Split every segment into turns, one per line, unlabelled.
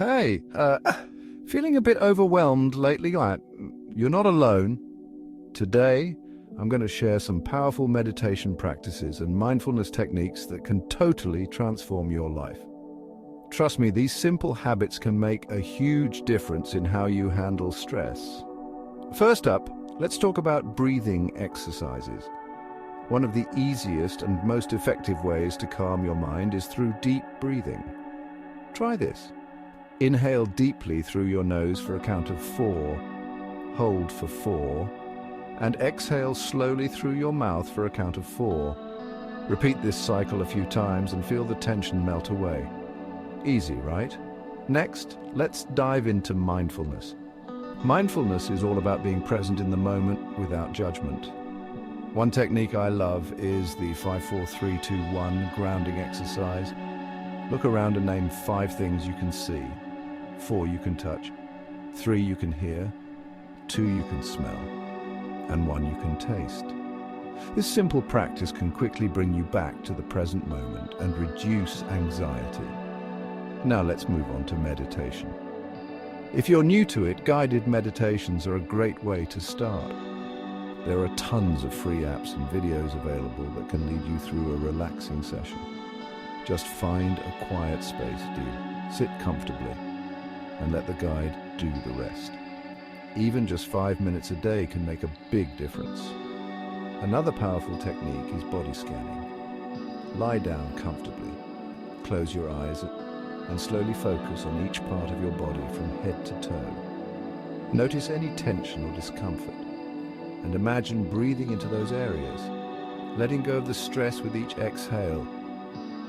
Hey, feeling a bit overwhelmed lately? You're not alone. Today, I'm going to share some powerful meditation practices and mindfulness techniques that can totally transform your life. Trust me, these simple habits can make a huge difference in how you handle stress. First up, let's talk about breathing exercises. One of the easiest and most effective ways to calm your mind is through deep breathing. Try this. Inhale deeply through your nose for a count of 4, hold for 4, and exhale slowly through your mouth for a count of 4. Repeat this cycle a few times and feel the tension melt away. Easy, right? Next, let's dive into mindfulness. Mindfulness is all about being present in the moment without judgment. One technique I love is the 5-4-3-2-1 grounding exercise. Look around and name 5 things you can see, 4 you can touch, 3 you can hear, 2 you can smell, and 1 you can taste. This simple practice can quickly bring you back to the present moment and reduce anxiety. Now let's move on to meditation. If you're new to it, guided meditations are a great way to start. There are tons of free apps and videos available that can lead you through a relaxing session. Just find a quiet space, sit comfortably, and let the guide do the rest. Even just 5 minutes a day can make a big difference. Another powerful technique is body scanning. Lie down comfortably, close your eyes, and slowly focus on each part of your body from head to toe. Notice any tension or discomfort, and imagine breathing into those areas, letting go of the stress with each exhale.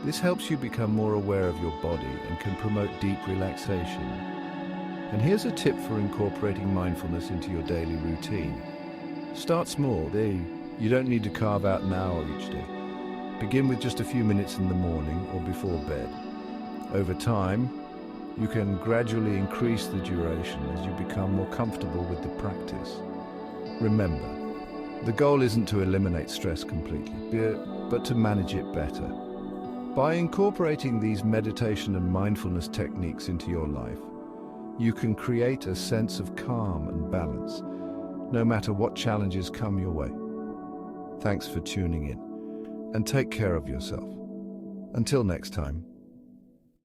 This helps you become more aware of your body and can promote deep relaxation. And here's a tip for incorporating mindfulness into your daily routine. Start small. You don't need to carve out an hour each day. Begin with just a few minutes in the morning or before bed. Over time, you can gradually increase the duration as you become more comfortable with the practice. Remember, the goal isn't to eliminate stress completely, but to manage it better. By incorporating these meditation and mindfulness techniques into your life, you can create a sense of calm and balance, no matter what challenges come your way. Thanks for tuning in, and take care of yourself. Until next time.